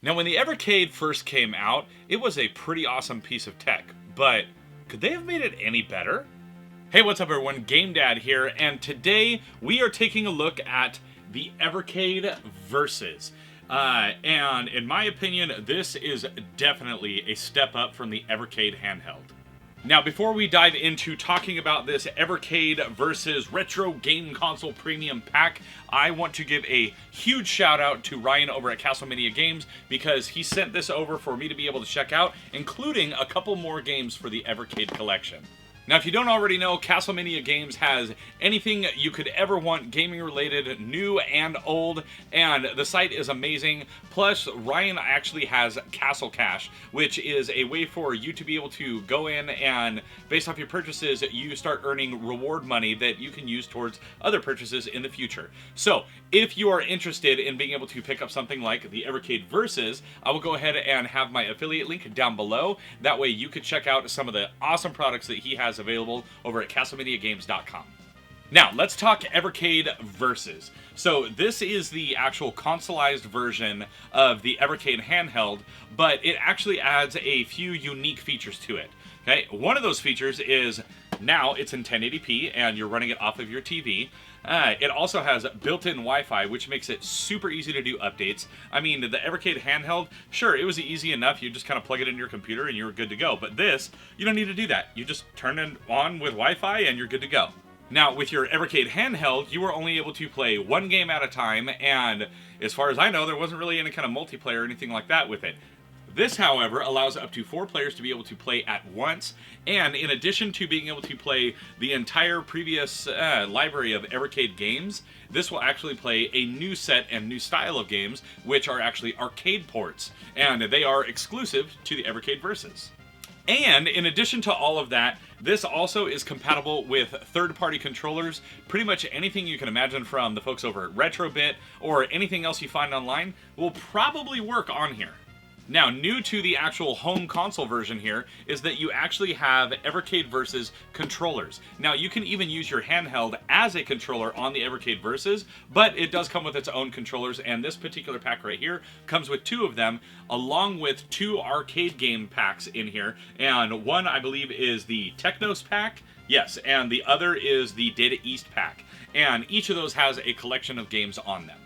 Now, when the Evercade first came out, it was a pretty awesome piece of tech, but could they have made it any better? Hey, what's up everyone, GameDad here, and today we are taking a look at the Evercade VS. And in my opinion, this is definitely a step up from the Evercade handheld. Now, before we dive into talking about this Evercade VS Retro Game Console Premium Pack, I want to give a huge shout out to Ryan over at Castlemania Games because he sent this over for me to be able to check out, including a couple more games for the Evercade Collection. Now, if you don't already know, Castlemania Games has anything you could ever want gaming related, new and old, and the site is amazing. Plus, Ryan actually has Castle Cash, which is a way for you to be able to go in and, based off your purchases, you start earning reward money that you can use towards other purchases in the future. So, if you are interested in being able to pick up something like the Evercade VS, I will go ahead and have my affiliate link down below. That way you could check out some of the awesome products that he has available over at castlemaniagames.com. Now, let's talk Evercade VS. So this is the actual consoleized version of the Evercade handheld, but it actually adds a few unique features to it. Okay, one of those features is now it's in 1080p and you're running it off of your TV. It also has built-in Wi-Fi, which makes it super easy to do updates. I mean, the Evercade handheld, sure, it was easy enough. You just kind of plug it into your computer and you're good to go. But this, you don't need to do that. You just turn it on with Wi-Fi and you're good to go. Now, with your Evercade handheld, you were only able to play one game at a time, and as far as I know, there wasn't really any kind of multiplayer or anything like that with it. This, however, allows up to 4 players to be able to play at once, and in addition to being able to play the entire previous library of Evercade games, this will actually play a new set and new style of games, which are actually arcade ports, and they are exclusive to the Evercade VS. And in addition to all of that, this also is compatible with third-party controllers. Pretty much anything you can imagine from the folks over at Retrobit or anything else you find online will probably work on here. Now, new to the actual home console version here is that you actually have Evercade VS controllers. Now, you can even use your handheld as a controller on the Evercade VS, but it does come with its own controllers, and this particular pack right here comes with 2 of them, along with 2 arcade game packs in here, and one, I believe, is the Technos pack, yes, and the other is the Data East pack, and each of those has a collection of games on them.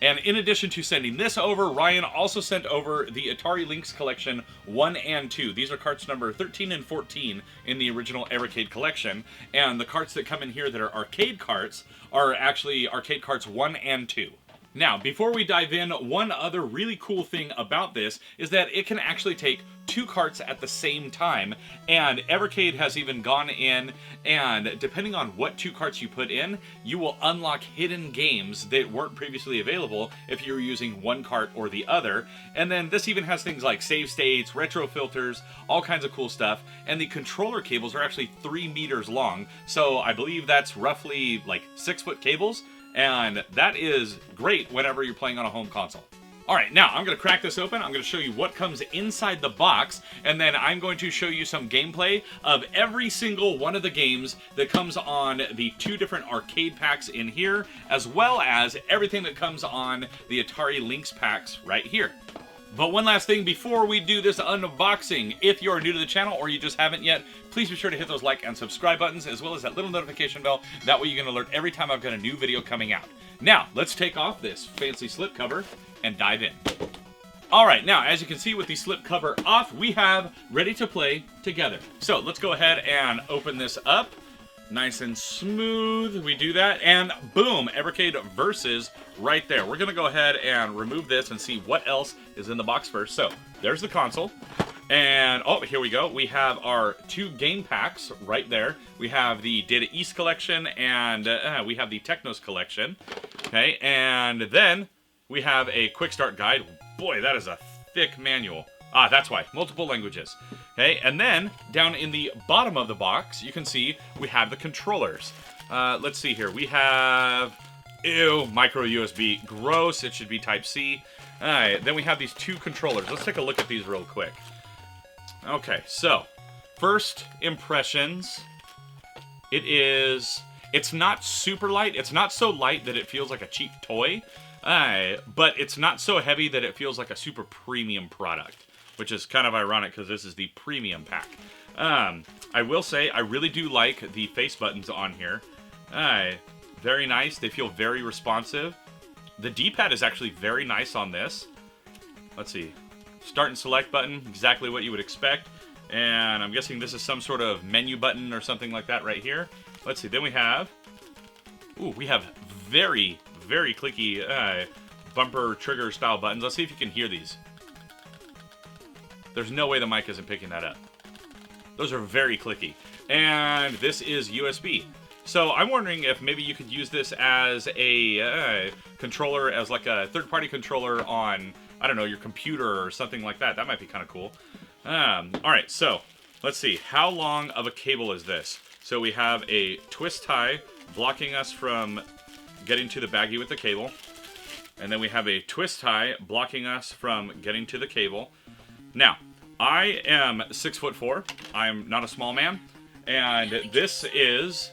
And in addition to sending this over, Ryan also sent over the Atari Lynx Collection 1 and 2. These are carts number 13 and 14 in the original Evercade Collection. And the carts that come in here that are arcade carts are actually arcade carts 1 and 2. Now, before we dive in, one other really cool thing about this is that it can actually take 2 carts at the same time, and Evercade has even gone in and, depending on what 2 carts you put in, you will unlock hidden games that weren't previously available if you were using one cart or the other. And then this even has things like save states, retro filters, all kinds of cool stuff, and the controller cables are actually 3 meters long, so I believe that's roughly like 6-foot cables. And that is great whenever you're playing on a home console. Alright, now I'm going to crack this open, I'm going to show you what comes inside the box, and then I'm going to show you some gameplay of every single one of the games that comes on the 2 different arcade packs in here, as well as everything that comes on the Atari Lynx packs right here. But one last thing before we do this unboxing, if you're new to the channel or you just haven't yet, please be sure to hit those like and subscribe buttons, as well as that little notification bell. That way you can alert every time I've got a new video coming out. Now, let's take off this fancy slip cover and dive in. Alright, now, as you can see with the slip cover off, we have Ready to Play Together. So, let's go ahead and open this up. Nice and smooth, we do that, and boom, Evercade VS right there. We're gonna go ahead and remove this and see what else is in the box first. So, there's the console, and oh, here we go. We have our 2 game packs right there. We have the Data East Collection, and we have the Technos Collection. Okay, and then we have a quick start guide. Boy, that is a thick manual. Ah, that's why. Multiple languages. Okay, and then down in the bottom of the box, you can see we have the controllers. Let's see here. We have... Ew, micro USB. Gross. It should be Type-C. Alright, then we have these 2 controllers. Let's take a look at these real quick. Okay, so, first impressions. It's not super light. It's not so light that it feels like a cheap toy. But it's not so heavy that it feels like a super premium product, which is kind of ironic because this is the premium pack. I will say I really do like the face buttons on here. Very nice. They feel very responsive. The D-pad is actually very nice on this. Let's see. Start and select button, exactly what you would expect. And I'm guessing this is some sort of menu button or something like that right here. Let's see. Then we have... Ooh, we have very, very clicky bumper trigger style buttons. Let's see if you can hear these. There's no way the mic isn't picking that up. Those are very clicky. And this is USB. So I'm wondering if maybe you could use this as a controller, as like a third-party controller on, I don't know, your computer or something like that. That might be kind of cool. All right, so let's see. How long of a cable is this? So we have a twist tie blocking us from getting to the baggie with the cable. And then we have a twist tie blocking us from getting to the cable. Now, I am 6'4". I'm not a small man. And this is...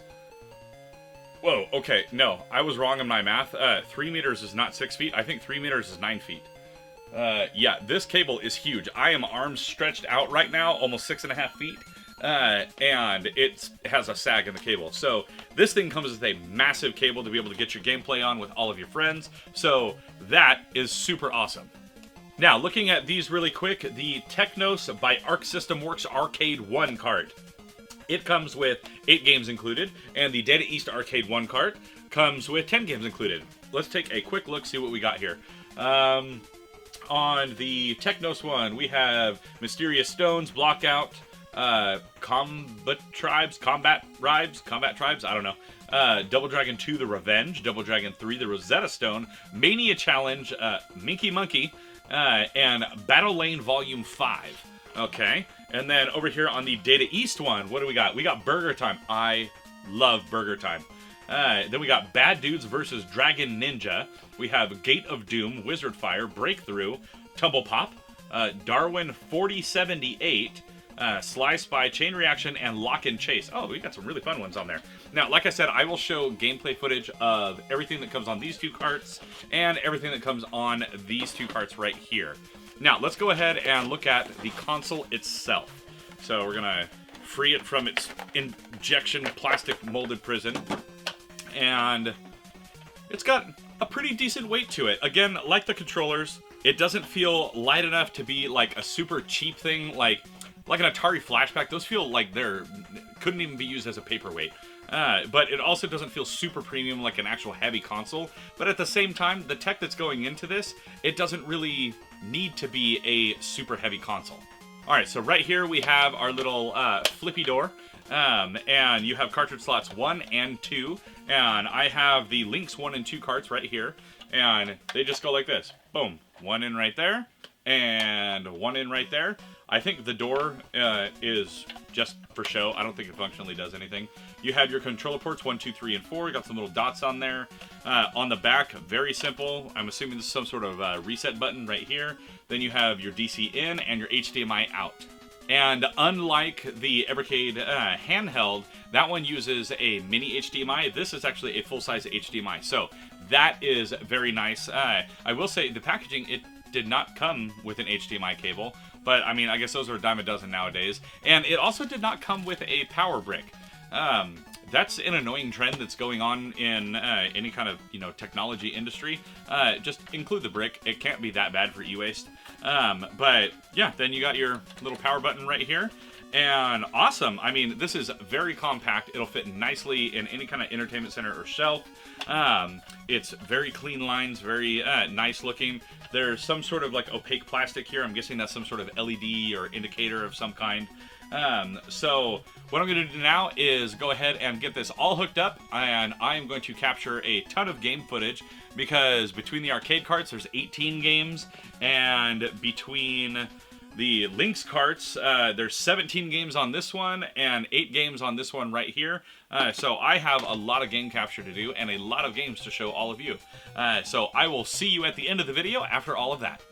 Whoa, okay, no, I was wrong in my math. 3 meters is not 6 feet. I think 3 meters is 9 feet. Yeah, this cable is huge. I am arms stretched out right now, almost 6.5 feet. And it has a sag in the cable. So this thing comes with a massive cable to be able to get your gameplay on with all of your friends. So that is super awesome. Now, looking at these really quick, the Technos by Arc System Works Arcade 1 cart. It comes with 8 games included, and the Data East Arcade 1 cart comes with 10 games included. Let's take a quick look, see what we got here. On the Technos one, we have Mysterious Stones, Blockout, Combat Tribes, I don't know. Double Dragon 2, The Revenge, Double Dragon 3, The Rosetta Stone, Mania Challenge, Minky Monkey, and Battle Lane Volume 5. Okay, and then over here on the Data East one, what do we got? We got Burger Time. I love Burger Time. Then we got Bad Dudes versus Dragon Ninja. We have Gate of Doom, Wizard Fire, Breakthrough, Tumble Pop, Darwin 4078, Sly Spy, Chain Reaction, and Lock and Chase. Oh, we got some really fun ones on there. Now, like I said, I will show gameplay footage of everything that comes on these 2 carts and everything that comes on these 2 carts right here. Now, let's go ahead and look at the console itself. So we're going to free it from its injection plastic molded prison. And it's got a pretty decent weight to it. Again, like the controllers, it doesn't feel light enough to be like a super cheap thing like an Atari flashback. Those feel like couldn't even be used as a paperweight. But it also doesn't feel super premium like an actual heavy console. But at the same time, the tech that's going into this, it doesn't really need to be a super heavy console. Alright, so right here we have our little flippy door. And you have cartridge slots 1 and 2. And I have the Lynx 1 and 2 carts right here. And they just go like this. Boom. 1 in right there. And 1 in right there. I think the door is just for show. I don't think it functionally does anything. You have your controller ports 1, 2, 3, and 4. You got some little dots on there. On the back, very simple. I'm assuming this is some sort of reset button right here. Then you have your DC in and your HDMI out. And unlike the Evercade handheld, that one uses a mini HDMI. This is actually a full-size HDMI. So that is very nice. I will say the packaging, it did not come with an HDMI cable. But, I mean, I guess those are a dime a dozen nowadays. And it also did not come with a power brick. That's an annoying trend that's going on in any kind of, technology industry. Just include the brick. It can't be that bad for e-waste. But, yeah, then you got your little power button right here. And awesome. I mean, this is very compact. It'll fit nicely in any kind of entertainment center or shelf. It's very clean lines, very nice looking. There's some sort of like opaque plastic here. I'm guessing that's some sort of LED or indicator of some kind. So what I'm going to do now is go ahead and get this all hooked up, and I am going to capture a ton of game footage because between the arcade carts, there's 18 games, and between the Lynx carts, there's 17 games on this one and 8 games on this one right here. So I have a lot of game capture to do and a lot of games to show all of you. So I will see you at the end of the video after all of that.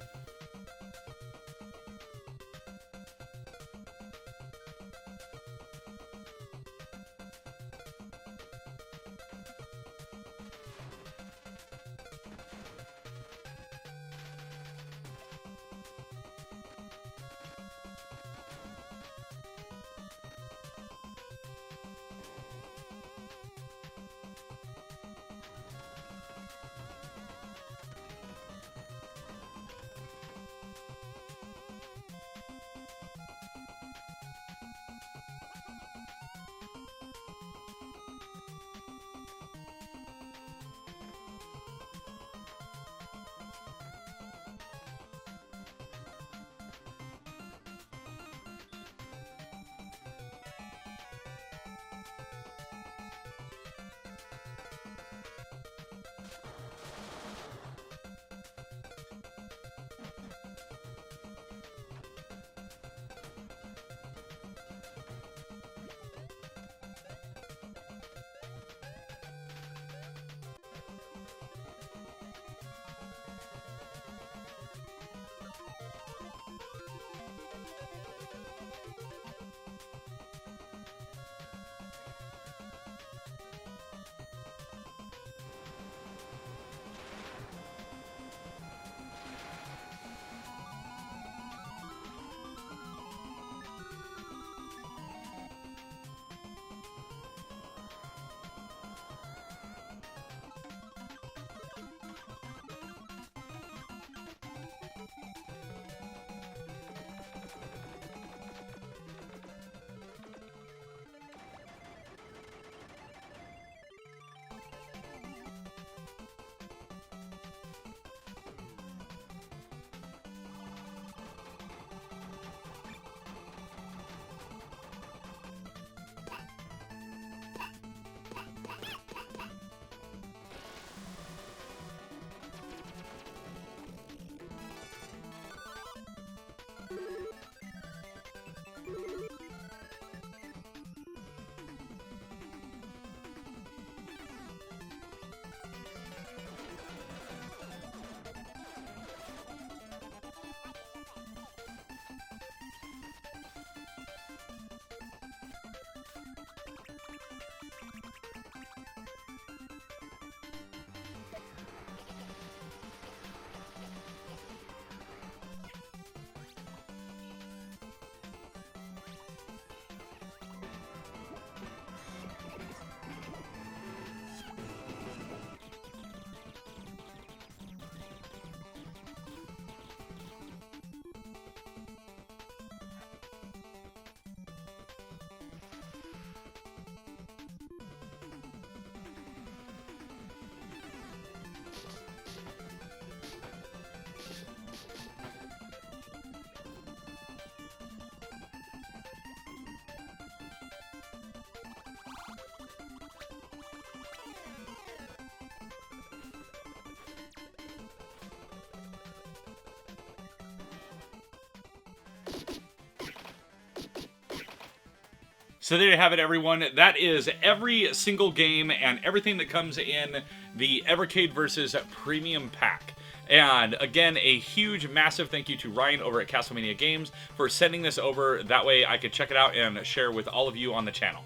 So there you have it, everyone. That is every single game and everything that comes in the Evercade VS Premium Pack. And again, a huge, massive thank you to Ryan over at Castlemania Games for sending this over. That way I could check it out and share with all of you on the channel.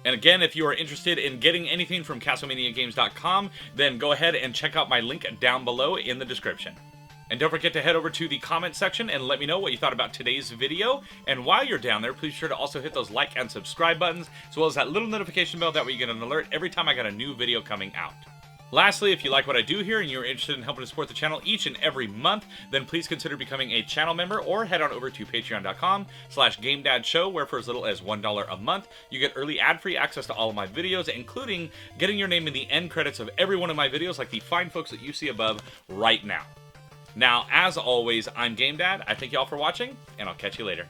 And again, if you are interested in getting anything from CastlemaniaGames.com, then go ahead and check out my link down below in the description. And don't forget to head over to the comment section and let me know what you thought about today's video. And while you're down there, please be sure to also hit those like and subscribe buttons, as well as that little notification bell. That way you get an alert every time I got a new video coming out. Lastly, if you like what I do here and you're interested in helping to support the channel each and every month, then please consider becoming a channel member or head on over to patreon.com/GameDadShow, where for as little as $1 a month, you get early ad-free access to all of my videos, including getting your name in the end credits of every one of my videos, like the fine folks that you see above right now. Now, as always, I'm GameDad. I thank you all for watching, and I'll catch you later.